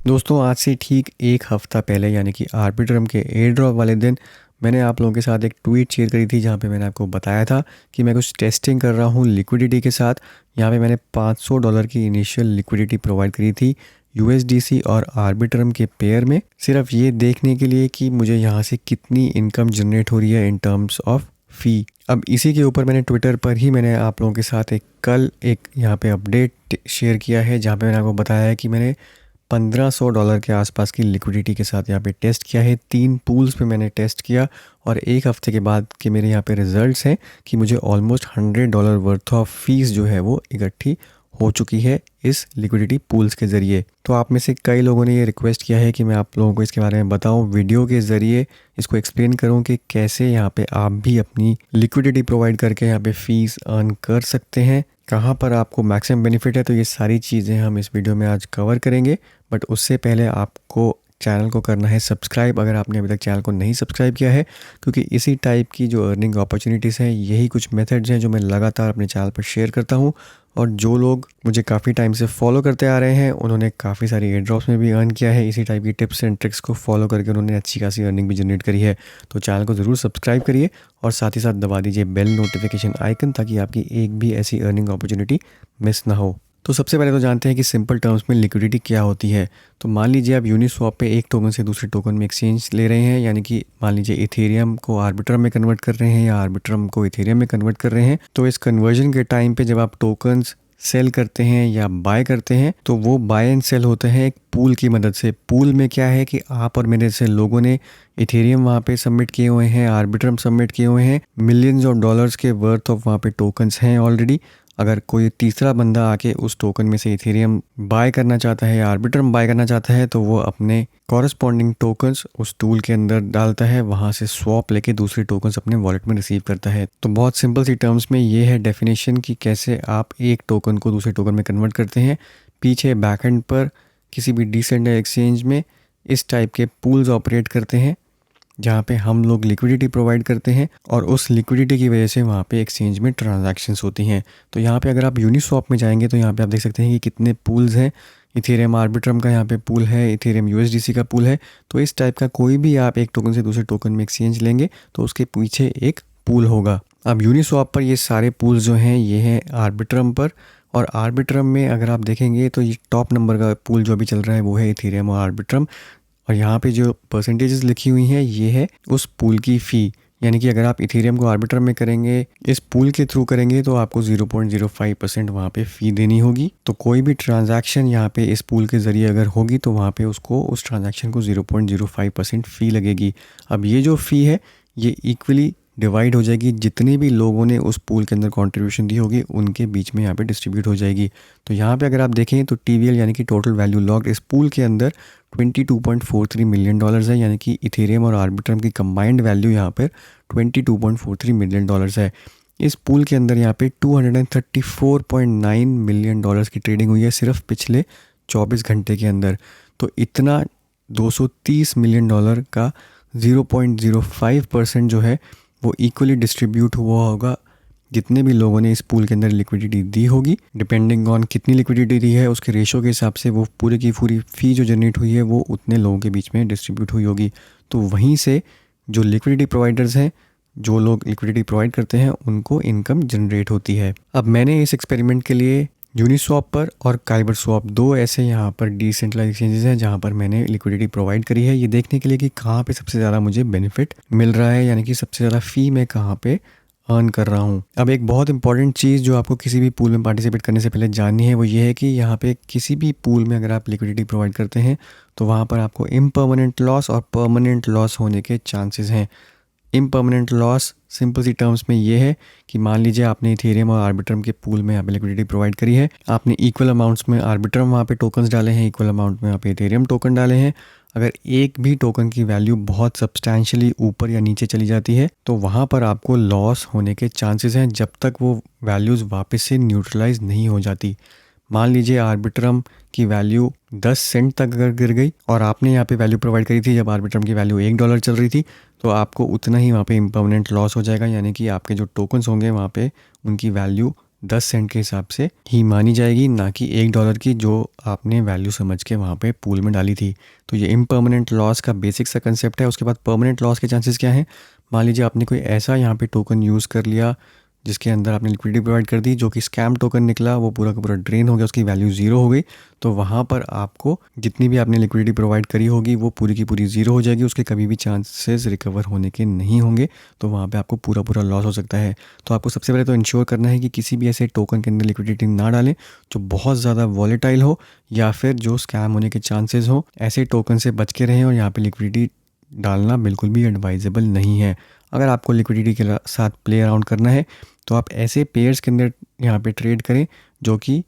दोस्तों आज से ठीक एक हफ़्ता पहले यानी कि आर्बिट्रम के एयर ड्रॉप वाले दिन मैंने आप लोगों के साथ एक ट्वीट शेयर करी थी जहाँ पे मैंने आपको बताया था कि मैं कुछ टेस्टिंग कर रहा हूँ लिक्विडिटी के साथ। यहाँ पे मैंने $500 की इनिशियल लिक्विडिटी प्रोवाइड करी थी यूएसडीसी और आर्बिट्रम के पेयर में, सिर्फ ये देखने के लिए कि मुझे यहाँ से कितनी इनकम जनरेट हो रही है इन टर्म्स ऑफ फ़ी। अब इसी के ऊपर मैंने ट्विटर पर ही मैंने आप लोगों के साथ कल एक यहाँ पे अपडेट शेयर किया है जहाँ पे मैंने आपको बताया है कि मैंने $1500 के आसपास की लिक्विडिटी के साथ यहाँ पे टेस्ट किया है। 3 पूल्स पे मैंने टेस्ट किया और एक हफ्ते के बाद के मेरे यहाँ पे रिजल्ट्स हैं कि मुझे ऑलमोस्ट $100 वर्थ ऑफ फीस जो है वो इकट्ठी हो चुकी है इस लिक्विडिटी पूल्स के ज़रिए। तो आप में से कई लोगों ने ये रिक्वेस्ट किया है कि मैं आप लोगों को इसके बारे में बताऊं, वीडियो के ज़रिए इसको एक्सप्लेन करूं कि कैसे यहाँ पे आप भी अपनी लिक्विडिटी प्रोवाइड करके यहाँ पे फ़ीस अर्न कर सकते हैं, कहाँ पर आपको मैक्सिमम बेनिफिट है। तो ये सारी चीज़ें हम इस वीडियो में आज कवर करेंगे, बट उससे पहले आपको चैनल को करना है सब्सक्राइब अगर आपने अभी तक चैनल को नहीं सब्सक्राइब किया है, क्योंकि इसी टाइप की जो अर्निंग अपॉर्चुनिटीज़ हैं, यही कुछ मेथड्स हैं जो मैं लगातार अपने चैनल पर शेयर करता हूं। और जो लोग मुझे काफ़ी टाइम से फॉलो करते आ रहे हैं उन्होंने काफ़ी सारी एयर ड्रॉप्स में भी अर्न किया है। इसी टाइप की टिप्स एंड ट्रिक्स को फॉलो करके उन्होंने अच्छी खासी अर्निंग भी जनरेट करी है। तो चैनल को ज़रूर सब्सक्राइब करिए और साथ ही साथ दबा दीजिए बेल नोटिफिकेशन आइकन ताकि आपकी एक भी ऐसी अर्निंग अपॉर्चुनिटी मिस ना हो। तो सबसे पहले तो जानते हैं कि सिंपल टर्म्स में लिक्विडिटी क्या होती है। तो मान लीजिए आप यूनिस्वैप पे एक टोकन से दूसरे टोकन में एक्सचेंज ले रहे हैं, यानी कि मान लीजिए इथेरियम को आर्बिट्रम में कन्वर्ट कर रहे हैं या आर्बिट्रम को इथेरियम में कन्वर्ट कर रहे हैं। तो इस कन्वर्जन के टाइम पे जब आप टोकन्स सेल करते हैं या बाय करते हैं तो वो बाय एंड सेल होते हैं एक पूल की मदद से। पूल में क्या है कि आप और मेरे से लोगों ने इथेरियम वहाँ पे सबमिट किए हुए हैं, आर्बिट्रम सबमिट किए हुए हैं, मिलियंस ऑफ डॉलर्स के वर्थ ऑफ वहाँ पे टोकन्स हैं ऑलरेडी। अगर कोई तीसरा बंदा आके उस टोकन में से इथेरियम बाय करना चाहता है या आर्बिट्रम बाय करना चाहता है तो वो अपने कॉरस्पॉन्डिंग टोकन्स उस टूल के अंदर डालता है, वहाँ से स्वैप लेके दूसरे टोकन्स अपने वॉलेट में रिसीव करता है। तो बहुत सिंपल सी टर्म्स में ये है डेफिनेशन कि कैसे आप एक टोकन को दूसरे टोकन में कन्वर्ट करते हैं। पीछे बैकएंड पर किसी भी डिसेंट्रलाइज्ड एक्सचेंज में इस टाइप के पूल्स ऑपरेट करते हैं जहाँ पे हम लोग लिक्विडिटी प्रोवाइड करते हैं और उस लिक्विडिटी की वजह से वहाँ पे एक्सचेंज में ट्रांजैक्शंस होती हैं। तो यहाँ पे अगर आप यूनिस्वैप में जाएंगे तो यहाँ पे आप देख सकते हैं कि कितने पूल्स हैं। इथेरियम आर्बिट्रम का यहाँ पे पूल है, इथेरियम यूएसडीसी का पूल है। तो इस टाइप का कोई भी आप एक टोकन से दूसरे टोकन में एक्सचेंज लेंगे तो उसके पीछे एक पूल होगा। अब यूनिस्वैप पर ये सारे पूल्स जो हैं ये हैं आर्बिट्रम पर, और आर्बिट्रम में अगर आप देखेंगे तो ये टॉप नंबर का पूल जो अभी चल रहा है वो है इथेरियम और आर्बिट्रम। और यहाँ पे जो परसेंटेजेस लिखी हुई हैं ये है उस पूल की फ़ी, यानी कि अगर आप इथेरियम को आर्बिट्रम में करेंगे, इस पूल के थ्रू करेंगे तो आपको 0.05% वहाँ पे फ़ी देनी होगी। तो कोई भी ट्रांजैक्शन यहाँ पे इस पूल के ज़रिए अगर होगी तो वहाँ पे उसको उस ट्रांजैक्शन को 0.05% फ़ी लगेगी। अब ये जो फ़ी है ये इक्वली डिवाइड हो जाएगी, जितने भी लोगों ने उस पूल के अंदर कंट्रीब्यूशन दी होगी उनके बीच में यहाँ पे डिस्ट्रीब्यूट हो जाएगी। तो यहाँ पे अगर आप देखें तो TVL यानी कि टोटल वैल्यू लॉक्ड इस पूल के अंदर $22.43 मिलियन है, यानी कि इथेरियम और आर्बिट्रम की कंबाइंड वैल्यू यहाँ पर $22.43 मिलियन है। इस पूल के अंदर यहाँ पे $234.9 मिलियन की ट्रेडिंग हुई है सिर्फ पिछले 24 घंटे के अंदर। तो इतना $230 मिलियन का 0.05% जो है वो इक्वली डिस्ट्रीब्यूट हुआ होगा जितने भी लोगों ने इस पूल के अंदर लिक्विडिटी दी होगी। डिपेंडिंग ऑन कितनी लिक्विडिटी दी है उसके रेशो के हिसाब से वो पूरी की पूरी फ़ी जो जनरेट हुई है वो उतने लोगों के बीच में डिस्ट्रीब्यूट हुई होगी। तो वहीं से जो लिक्विडिटी प्रोवाइडर्स हैं, जो लोग लिक्विडिटी प्रोवाइड करते हैं, उनको इनकम जनरेट होती है। अब मैंने इस एक्सपेरिमेंट के लिए यूनिस्वैप पर और काइबर स्वैप, दो ऐसे यहाँ पर डिसेंट्रलाइज्ड एक्सचेंजेस हैं जहाँ पर मैंने लिक्विडिटी प्रोवाइड करी है, ये देखने के लिए कि कहाँ पे सबसे ज़्यादा मुझे बेनिफिट मिल रहा है, यानी कि सबसे ज़्यादा फ़ी मैं कहाँ पे अर्न कर रहा हूँ। अब एक बहुत इंपॉर्टेंट चीज़ जो आपको किसी भी पूल में पार्टिसिपेट करने से पहले जाननी है वो ये है कि यहाँ पे किसी भी पूल में अगर आप लिक्विडिटी प्रोवाइड करते हैं तो वहाँ पर आपको इम्पर्मानेंट लॉस और परमानेंट लॉस होने के चांसेस हैं। इम्पर्मानेंट लॉस सिंपल सी टर्म्स में ये है कि मान लीजिए आपने इथेरियम और आर्बिट्रम के पूल में यहाँ पे लिक्विडिटी प्रोवाइड करी है, आपने इक्वल अमाउंट्स में आर्बिट्रम वहाँ पे टोकन्स डाले हैं, इक्वल अमाउंट में यहाँ पे इथेरियम टोकन डाले हैं। अगर एक भी टोकन की वैल्यू बहुत सब्सटैंशियली ऊपर या नीचे चली जाती है तो वहाँ पर आपको लॉस होने के चांसेस हैं जब तक वो वैल्यूज़ वापस से न्यूट्रलाइज नहीं हो जाती। मान लीजिए आर्बिट्रम की वैल्यू 10 सेंट तक अगर गिर गई और आपने यहाँ पे वैल्यू प्रोवाइड करी थी जब आर्बिट्रम की वैल्यू $1 चल रही थी, तो आपको उतना ही वहाँ पे इम्पर्मानेंट लॉस हो जाएगा, यानी कि आपके जो टोकन्स होंगे वहाँ पे उनकी वैल्यू 10 सेंट के हिसाब से ही मानी जाएगी, ना कि $1 की जो आपने वैल्यू समझ के वहाँ पे पूल में डाली थी। तो ये इम्पर्मानेंट लॉस का बेसिक सा कंसेप्ट है। उसके बाद परमानेंट लॉस के चांसेस क्या हैं? मान लीजिए आपने कोई ऐसा यहाँ पे टोकन यूज़ कर लिया जिसके अंदर आपने लिक्विडिटी प्रोवाइड कर दी, जो कि स्कैम टोकन निकला, वो पूरा का पूरा ड्रेन हो गया, उसकी वैल्यू ज़ीरो हो गई। तो वहाँ पर आपको जितनी भी आपने लिक्विडिटी प्रोवाइड करी होगी वो पूरी की पूरी ज़ीरो हो जाएगी, उसके कभी भी चांसेस रिकवर होने के नहीं होंगे। तो वहाँ पे आपको पूरा पूरा लॉस हो सकता है। तो आपको सबसे पहले तो इंश्योर करना है कि किसी भी ऐसे टोकन के अंदर लिक्विडिटी ना डालें जो बहुत ज़्यादा वॉलेटाइल हो या फिर जो स्कैम होने के चांसेस हो। ऐसे टोकन से बच के रहें और यहाँ पे लिक्विडिटी डालना बिल्कुल भी एडवाइजेबल नहीं है। अगर आपको लिक्विडिटी के साथ प्ले अराउंड करना है तो आप ऐसे पेयर्स के अंदर यहाँ पे ट्रेड करें जो कि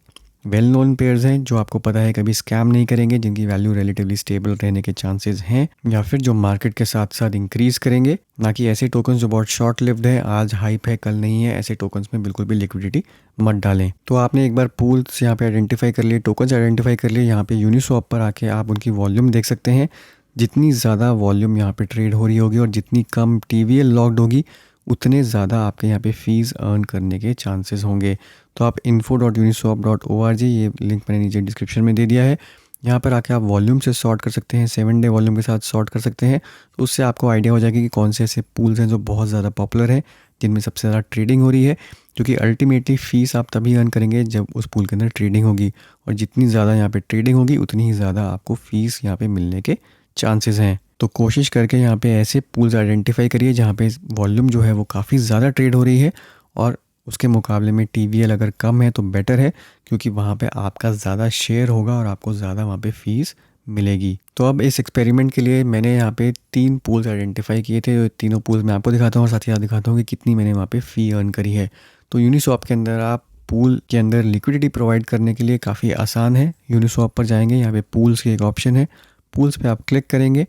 वेल नोन पेयर्स हैं, जो आपको पता है कभी स्कैम नहीं करेंगे, जिनकी वैल्यू रिलेटिवली स्टेबल रहने के चांसेस हैं, या फिर जो मार्केट के साथ साथ इंक्रीज करेंगे। ना कि ऐसे टोकन्स जो बहुत शॉर्ट लिव्ड है, आज हाइप है कल नहीं है। ऐसे टोकन्स में बिल्कुल भी लिक्विडिटी मत डालें। तो आपने एक बार पूल्स यहाँ पे आइडेंटिफाई कर लिए, टोकन्स आइडेंटिफाई कर लिए, यहाँ पे यूनिस्वैप पर आके आप उनकी वॉल्यूम देख सकते हैं। जितनी ज़्यादा वॉल्यूम यहाँ पे ट्रेड हो रही होगी और जितनी कम TVL लॉक्ड होगी, उतने ज़्यादा आपके यहाँ पे फ़ीस अर्न करने के चांसेस होंगे। तो आप info.uniswap.org, ये लिंक मैंने नीचे डिस्क्रिप्शन में दे दिया है। यहाँ पर आके आप वॉल्यूम से सॉर्ट कर सकते हैं, 7 डे वॉल्यूम के साथ सॉर्ट कर सकते हैं। तो उससे आपको आइडिया हो जाएगी कि कौन से ऐसे पूल्स हैं जो बहुत ज़्यादा पॉपुलर हैं, जिनमें सबसे ज़्यादा ट्रेडिंग हो रही है। क्योंकि अल्टीमेटली फ़ीस आप तभी अर्न करेंगे जब उस पूल के अंदर ट्रेडिंग होगी, और जितनी ज़्यादा यहाँ पे ट्रेडिंग होगी उतनी ही ज़्यादा आपको फ़ीस यहाँ पे मिलने के चांसेस हैं। तो कोशिश करके यहाँ पे ऐसे पूल्स आइडेंटिफाई करिए जहाँ पे वॉल्यूम जो है वो काफ़ी ज़्यादा ट्रेड हो रही है, और उसके मुकाबले में TVL अगर कम है तो बेटर है, क्योंकि वहाँ पे आपका ज़्यादा शेयर होगा और आपको ज़्यादा वहाँ पे फ़ीस मिलेगी। तो अब इस एक्सपेरिमेंट के लिए मैंने यहाँ पे 3 पूल्स आइडेंटिफाई किए थे। तीनों पूल्स मैं आपको दिखाता हूँ और साथ ही साथ दिखाता हूँ कि कितनी मैंने वहाँ पे फ़ी अर्न करी है। तो यूनिस्वैप के अंदर आप पूल के अंदर लिक्विडिटी प्रोवाइड करने के लिए काफ़ी आसान है। यूनिस्वैप पर जाएंगे, यहाँ पे पूल्स की एक ऑप्शन है, पूल्स पे आप क्लिक करेंगे।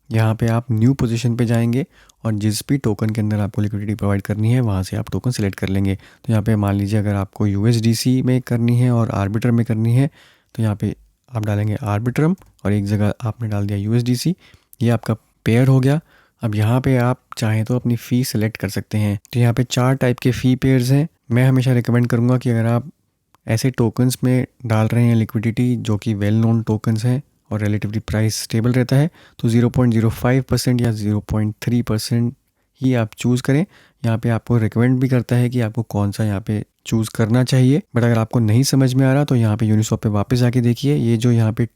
यहाँ पे आप न्यू पोजीशन पे जाएंगे और जिस भी टोकन के अंदर आपको लिक्विडिटी प्रोवाइड करनी है वहाँ से आप टोकन सेलेक्ट कर लेंगे। तो यहाँ पे मान लीजिए अगर आपको USDC में करनी है और आर्बिट्रम में करनी है, तो यहाँ पे आप डालेंगे आर्बिट्रम और एक जगह आपने डाल दिया USDC। ये आपका पेयर हो गया। अब यहाँ पे आप चाहें तो अपनी फ़ी सेलेक्ट कर सकते हैं। तो यहाँ पे 4 टाइप के फ़ी पेयर्स हैं। मैं हमेशा रिकमेंड करूँगा कि अगर आप ऐसे टोकन्स में डाल रहे हैं लिक्विडिटी जो कि वेल नोन टोकन्स हैं और रिलेटिवली प्राइस स्टेबल रहता है, तो 0.05% या 0.3% ही आप चूज़ करें। यहाँ पे आपको रिकमेंड भी करता है कि आपको कौन सा यहाँ पे चूज़ करना चाहिए। बट अगर आपको नहीं समझ में आ रहा तो यहाँ पे यूनिस्वैप पे वापस आके देखिए, ये जो यहाँ पे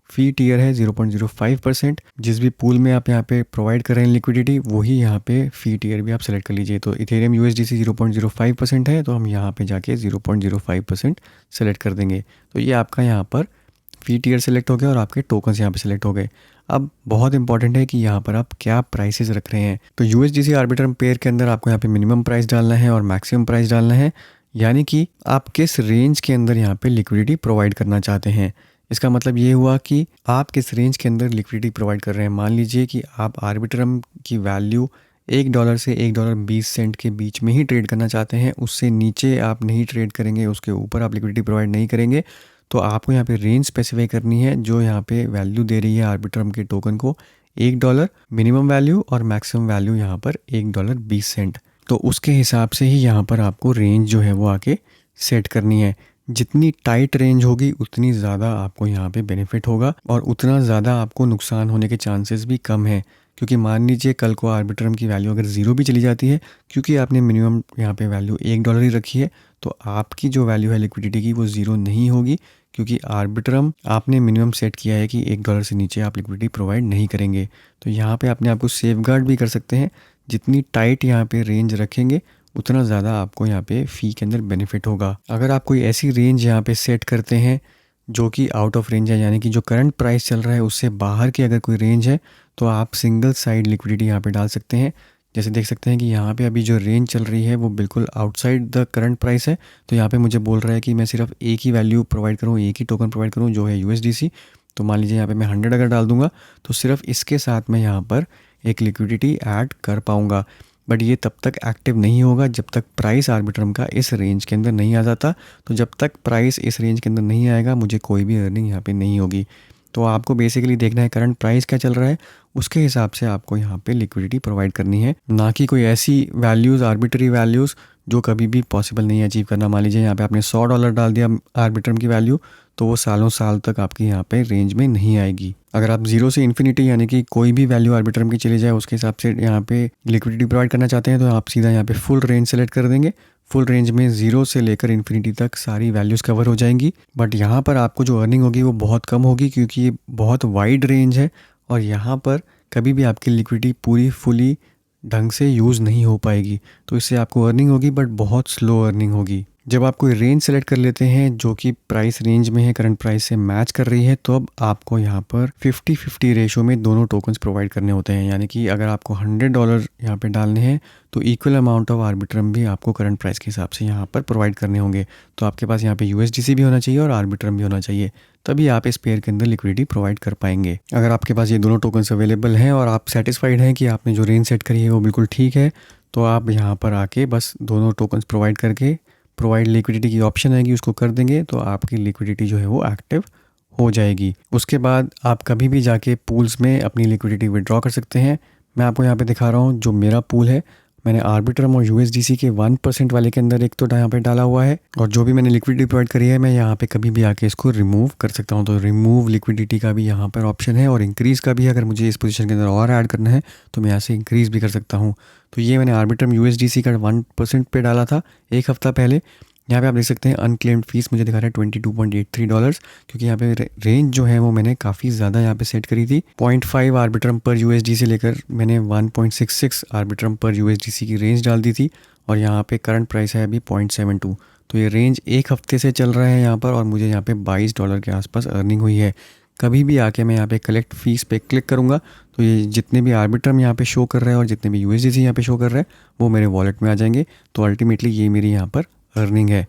फ़ी टियर है 0.05%, जिस भी पूल में आप यहाँ पे प्रोवाइड कर रहे हैं लिक्विडिटी, वही यहाँ पे फ़ी टियर भी आप सेलेक्ट कर लीजिए। तो इथेरियम USDC 0.05% है, तो हम यहाँ पे जाके 0.05% सेलेक्ट कर देंगे। तो ये आपका यहाँ पर फ़ी टियर सेलेक्ट हो गया और आपके टोकन्स यहाँ पे सेलेक्ट हो गए। अब बहुत इंपॉर्टेंट है कि यहाँ पर आप क्या प्राइसेस रख रहे हैं। तो USDC आर्बिट्रम पेयर के अंदर आपको यहाँ पे मिनिमम प्राइस डालना है और मैक्सिमम प्राइस डालना है, यानी कि आप किस रेंज के अंदर यहाँ पे लिक्विडिटी प्रोवाइड करना चाहते हैं। इसका मतलब ये हुआ कि आप किस रेंज के अंदर लिक्विडिटी प्रोवाइड कर रहे हैं। मान लीजिए कि आप आर्बिट्रम की वैल्यू $1 से $1.20 के बीच में ही ट्रेड करना चाहते हैं, उससे नीचे आप नहीं ट्रेड करेंगे, उसके ऊपर आप लिक्विडिटी प्रोवाइड नहीं करेंगे। तो आपको यहाँ पे रेंज स्पेसिफाई करनी है जो यहाँ पे वैल्यू दे रही है आर्बिट्रम के टोकन को, $1 मिनिमम वैल्यू और मैक्सिमम वैल्यू यहाँ पर $1.20। तो उसके हिसाब से ही यहाँ पर आपको रेंज जो है वो आके सेट करनी है। जितनी टाइट रेंज होगी उतनी ज़्यादा आपको यहाँ पे बेनिफिट होगा और उतना ज़्यादा आपको नुकसान होने के चांसेस भी कम है। क्योंकि मान लीजिए कल को आर्बिट्रम की वैल्यू अगर ज़ीरो भी चली जाती है, क्योंकि आपने मिनिमम यहाँ पे वैल्यू $1 ही रखी है, तो आपकी जो वैल्यू है लिक्विडिटी की वो ज़ीरो नहीं होगी, क्योंकि आर्बिट्रम आपने मिनिमम सेट किया है कि $1 से नीचे आप लिक्विडिटी प्रोवाइड नहीं करेंगे। तो यहाँ पे अपने आप को सेफगार्ड भी कर सकते हैं। जितनी टाइट यहाँ पे रेंज रखेंगे उतना ज़्यादा आपको यहाँ पे फ़ी के अंदर बेनिफिट होगा। अगर आप कोई ऐसी रेंज यहाँ पे सेट करते हैं जो कि आउट ऑफ रेंज है, यानी कि जो करंट प्राइस चल रहा है उससे बाहर की अगर कोई रेंज है, तो आप सिंगल साइड लिक्विडिटी यहाँ पे डाल सकते हैं। जैसे देख सकते हैं कि यहाँ पे अभी जो रेंज चल रही है वो बिल्कुल आउटसाइड द करंट प्राइस है। तो यहाँ पे मुझे बोल रहा है कि मैं सिर्फ एक ही वैल्यू प्रोवाइड करूँ, एक ही टोकन प्रोवाइड करूँ जो है USDC। तो मान लीजिए यहाँ पे मैं 100 अगर डाल दूंगा तो सिर्फ इसके साथ मैं यहाँ पर एक लिक्विडिटी ऐड कर पाऊँगा। बट ये तब तक एक्टिव नहीं होगा जब तक प्राइस आर्बिट्रम का इस रेंज के अंदर नहीं आ जाता। तो जब तक प्राइस इस रेंज के अंदर नहीं आएगा मुझे कोई भी अर्निंग यहाँ पे नहीं होगी। तो आपको बेसिकली देखना है करंट प्राइस क्या चल रहा है, उसके हिसाब से आपको यहाँ पे लिक्विडिटी प्रोवाइड करनी है, ना कि कोई ऐसी वैल्यूज़, आर्बिट्री वैल्यूज़ जो कभी भी पॉसिबल नहीं है अचीव करना। मान लीजिए यहाँ पे आपने $100 डाल दिया आर्बिट्रम की वैल्यू, तो वो सालों साल तक आपकी यहाँ पे रेंज में नहीं आएगी। अगर आप जीरो से इन्फिनिटी यानी कि कोई भी वैल्यू आर्बिट्रम की चली जाए उसके हिसाब से यहाँ पे लिक्विडिटी प्रोवाइड करना चाहते हैं, तो आप सीधा यहाँ पे फुल रेंज सेलेक्ट कर देंगे। फुल रेंज में जीरो से लेकर इन्फिनिटी तक सारी वैल्यूज़ कवर हो जाएंगी। बट यहाँ पर आपको जो अर्निंग होगी वो बहुत कम होगी, क्योंकि ये बहुत वाइड रेंज है और यहाँ पर कभी भी आपकी लिक्विडिटी पूरी फुली ढंग से यूज़ नहीं हो पाएगी। तो इससे आपको अर्निंग होगी बट बहुत स्लो अर्निंग होगी। जब आप कोई रेंज सेलेक्ट कर लेते हैं जो कि प्राइस रेंज में है, करंट प्राइस से मैच कर रही है, तो अब आपको यहाँ पर 50-50 रेशो में दोनों टोकन्स प्रोवाइड करने होते हैं। यानी कि अगर आपको $100 यहाँ पे डालने हैं तो इक्वल अमाउंट ऑफ आर्बिट्रम भी आपको करंट प्राइस के हिसाब से यहाँ पर प्रोवाइड करने होंगे। तो आपके पास यहाँ पे USDC भी होना चाहिए और आर्बिट्रम भी होना चाहिए, तभी आप इस पेयर के अंदर लिक्विडिटी प्रोवाइड कर पाएंगे। अगर आपके पास ये दोनों टोकन्स अवेलेबल हैं और आप सेटिस्फाइड हैं कि आपने जो रेंज सेट करी है वो बिल्कुल ठीक है, तो आप यहाँ पर आके बस दोनों टोकन्स प्रोवाइड करके प्रोवाइड लिक्विडिटी की ऑप्शन आएगी, उसको कर देंगे तो आपकी लिक्विडिटी जो है वो एक्टिव हो जाएगी। उसके बाद आप कभी भी जाके पूल्स में अपनी लिक्विडिटी विड्रॉ कर सकते हैं। मैं आपको यहाँ पे दिखा रहा हूँ जो मेरा पूल है, मैंने आर्बिट्रम और USDC के 1% वाले के अंदर एक तो यहाँ पे डाला हुआ है, और जो भी मैंने लिक्विडिटी प्रोवाइड करी है मैं यहाँ पे कभी भी आके इसको रिमूव कर सकता हूँ। तो रिमूव लिक्विडिटी का भी यहाँ पर ऑप्शन है और इंक्रीज़ का भी। अगर मुझे इस पोजीशन के अंदर और ऐड करना है तो मैं यहाँ से इंक्रीज़ भी कर सकता हूँ। तो ये मैंने आर्बिट्रम USDC का 1% पे डाला था एक हफ़्ता पहले। यहाँ पे आप देख सकते हैं अनक्लेम्ड फीस मुझे दिखा रहा है $22.83, क्योंकि यहाँ पे रेंज जो है वो मैंने काफ़ी ज़्यादा यहाँ पे सेट करी थी। 0.5 आर्बिट्रम पर USD से लेकर मैंने 1.66 आर्बिट्रम पर USDC की रेंज डाल दी थी, और यहाँ पे करंट प्राइस है अभी 0.72। तो ये रेंज एक हफ्ते से चल रहा है यहाँ पर, और मुझे यहाँ पे $22 के आसपास अर्निंग हुई है। कभी भी आके मैं यहाँ पे कलेक्ट फीस पे क्लिक करूँगा तो ये जितने भी आर्बिट्रम यहाँ पे शो कर रहे हैं और जितने भी USDC यहाँ पे शो कर रहे हैं वो मेरे वॉलेट में आ जाएंगे। तो अल्टीमेटली ये मेरी यहाँ पर अर्निंग है।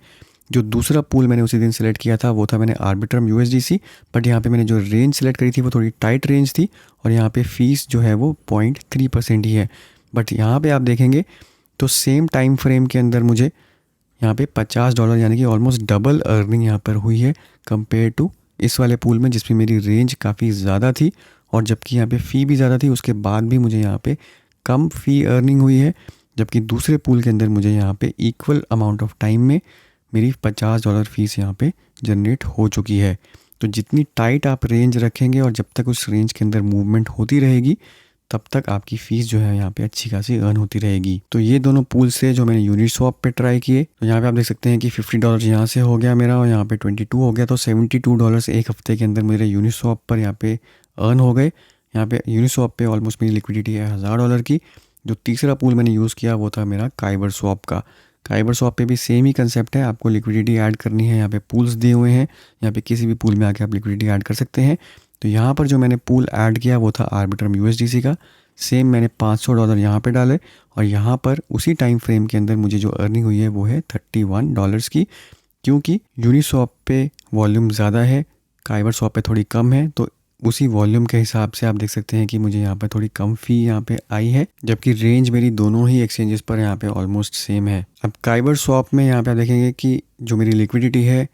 जो दूसरा पूल मैंने उसी दिन सेलेक्ट किया था वो था मैंने आर्बिट्रम USDC, बट यहाँ पे मैंने जो रेंज सेलेक्ट करी थी वो थोड़ी टाइट रेंज थी, और यहाँ पे फ़ीस जो है वो 0.3% ही है। बट यहाँ पे आप देखेंगे तो सेम टाइम फ्रेम के अंदर मुझे यहाँ पे $50 यानी कि ऑलमोस्ट डबल अर्निंग यहाँ पर हुई है कंपेयर टू इस वाले पूल में, जिसमें मेरी रेंज काफ़ी ज़्यादा थी और जबकि यहाँ पे फ़ी भी ज़्यादा थी, उसके बाद भी मुझे यहाँ पे कम फ़ी अर्निंग हुई है। जबकि दूसरे पूल के अंदर मुझे यहाँ पे इक्वल अमाउंट ऑफ टाइम में मेरी $50 फीस यहाँ पे जनरेट हो चुकी है। तो जितनी टाइट आप रेंज रखेंगे और जब तक उस रेंज के अंदर मूवमेंट होती रहेगी तब तक आपकी फ़ीस जो है यहाँ पे अच्छी खासी अर्न होती रहेगी। तो ये दोनों पूल से जो मैंने यूनिस्वैप पे ट्राई किए, तो यहाँ पे आप देख सकते हैं कि $50 यहाँ से हो गया मेरा और यहाँ पे 22 हो गया। तो $72 एक हफ्ते के अंदर मेरे यूनिस्वैप पर यहाँ पे अर्न हो गए। यहाँ पे यूनिस्वैप पे ऑलमोस्ट मेरी लिक्विडिटी है $1000 की। जो तीसरा पूल मैंने यूज़ किया वो था मेरा काइबर स्वैप का। काइबर स्वैप पे भी सेम ही कंसेप्ट है, आपको लिक्विडिटी ऐड करनी है। यहाँ पे पूल्स दिए हुए हैं, यहाँ पे किसी भी पूल में आके आप लिक्विडिटी ऐड कर सकते हैं। तो यहाँ पर जो मैंने पूल ऐड किया वो था आर्बिट्रम USDC का। सेम मैंने $500 यहाँ पे डाले और यहाँ पर उसी टाइम फ्रेम के अंदर मुझे जो अर्निंग हुई है वो है $31 की। क्योंकि यूनिस्वैप पे वॉल्यूम ज़्यादा है, काइबर स्वैप पे थोड़ी कम है, तो उसी वॉल्यूम के हिसाब से आप देख सकते हैं कि मुझे यहाँ पर थोड़ी कम फ़ी यहाँ पे आई है, जबकि रेंज मेरी दोनों ही एक्सचेंजेस पर यहाँ पे ऑलमोस्ट सेम है। अब काइबर स्वैप में यहाँ पे आप देखेंगे कि जो मेरी लिक्विडिटी है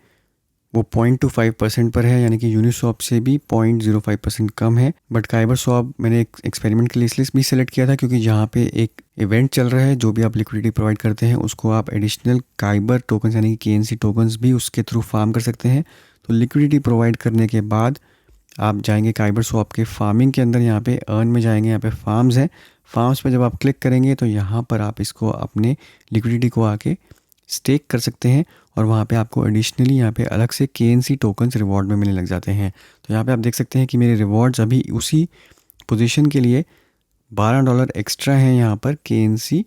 वो 0.25% पर है, यानी कि यूनिस्वैप से भी 0.05% कम है। बट काइबर स्वैप मैंने एक एक्सपेरिमेंट के लिए इसलिए भी सेलेक्ट किया था क्योंकि यहाँ पे एक इवेंट चल रहा है, जो भी आप लिक्विडिटी प्रोवाइड करते हैं उसको आप एडिशनल काइबर टोकन्स यानी कि KNC टोकन्स भी उसके थ्रू फार्म कर सकते हैं। तो लिक्विडिटी प्रोवाइड करने के बाद आप जाएंगे काइबर स्वैप के फार्मिंग के अंदर, यहाँ पे अर्न में जाएंगे, यहाँ पे फार्म्स हैं। फार्म्स पे जब आप क्लिक करेंगे तो यहाँ पर आप इसको अपने लिक्विडिटी को आके स्टेक कर सकते हैं और वहाँ पे आपको एडिशनली यहाँ पे अलग से KNC टोकन्स रिवॉर्ड में मिलने लग जाते हैं। तो यहाँ पे आप देख सकते हैं कि मेरे रिवॉर्ड्स अभी उसी पोजीशन के लिए $12 एक्स्ट्रा हैं यहाँ पर KNC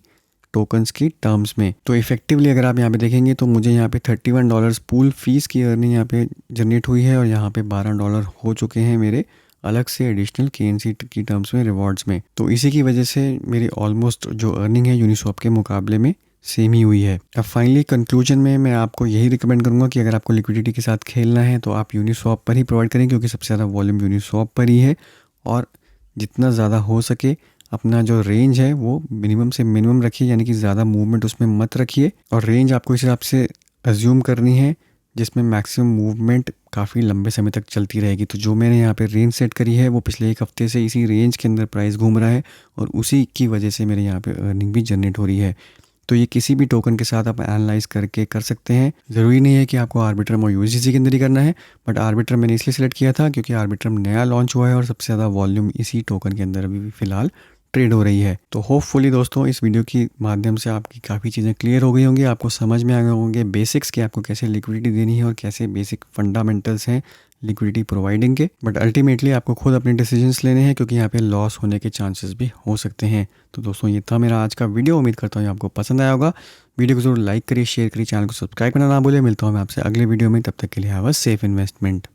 टोकन्स की टर्म्स में। तो इफेक्टिवली अगर आप यहाँ पे देखेंगे तो मुझे यहाँ पे $31 पूल फीस की अर्निंग यहाँ पे जनरेट हुई है और यहाँ पे $12 हो चुके हैं मेरे अलग से एडिशनल KNC की टर्म्स में रिवॉर्ड्स में। तो इसी की वजह से मेरी ऑलमोस्ट जो अर्निंग है यूनिस्वैप के मुकाबले में सेम ही हुई है। अब फाइनली कंक्लूजन में मैं आपको यही रिकमेंड करूँगा कि अगर आपको लिक्विडिटी के साथ खेलना है तो आप यूनिस्वैप पर ही प्रोवाइड करें, क्योंकि सबसे ज़्यादा वॉल्यूम यूनिस्वैप पर ही है। और जितना ज़्यादा हो सके अपना जो रेंज है वो मिनिमम से मिनिमम रखिए, यानी कि ज़्यादा मूवमेंट उसमें मत रखिए। और रेंज आपको इस हिसाब से अज्यूम करनी है जिसमें मैक्सिमम मूवमेंट काफ़ी लंबे समय तक चलती रहेगी। तो जो मैंने यहाँ पे रेंज सेट करी है वो पिछले एक हफ्ते से इसी रेंज के अंदर प्राइस घूम रहा है और उसी की वजह से मेरे यहाँ पे अर्निंग भी जनरेट हो रही है। तो ये किसी भी टोकन के साथ आप एनालाइज करके कर सकते हैं। ज़रूरी नहीं है कि आपको आर्बिट्रम और यूएसडीसी के अंदर ही करना है, बट आर्बिट्रम मैंने इसलिए सेलेक्ट किया था क्योंकि आर्बिट्रम नया लॉन्च हुआ है और सबसे ज़्यादा वॉल्यूम इसी टोकन के अंदर अभी फ़िलहाल ट्रेड हो रही है। तो होपफुली दोस्तों इस वीडियो की माध्यम से आपकी काफ़ी चीज़ें क्लियर हो गई होंगी, आपको समझ में आ गए होंगे बेसिक्स कि आपको कैसे लिक्विडिटी देनी है और कैसे बेसिक फंडामेंटल्स हैं लिक्विडिटी प्रोवाइडिंग के। बट अल्टीमेटली आपको खुद अपने डिसीजंस लेने हैं क्योंकि यहाँ पे लॉस होने के चांसेस भी हो सकते हैं। तो दोस्तों ये था मेरा आज का वीडियो, उम्मीद करता हूँ आपको पसंद आया होगा। वीडियो को जरूर लाइक करिए, शेयर करिए, चैनल को सब्सक्राइब करना ना भूलिए। मिलता हूँ मैं आपसे अगले वीडियो में, तब तक के लिए हैव अ सेफ इन्वेस्टमेंट।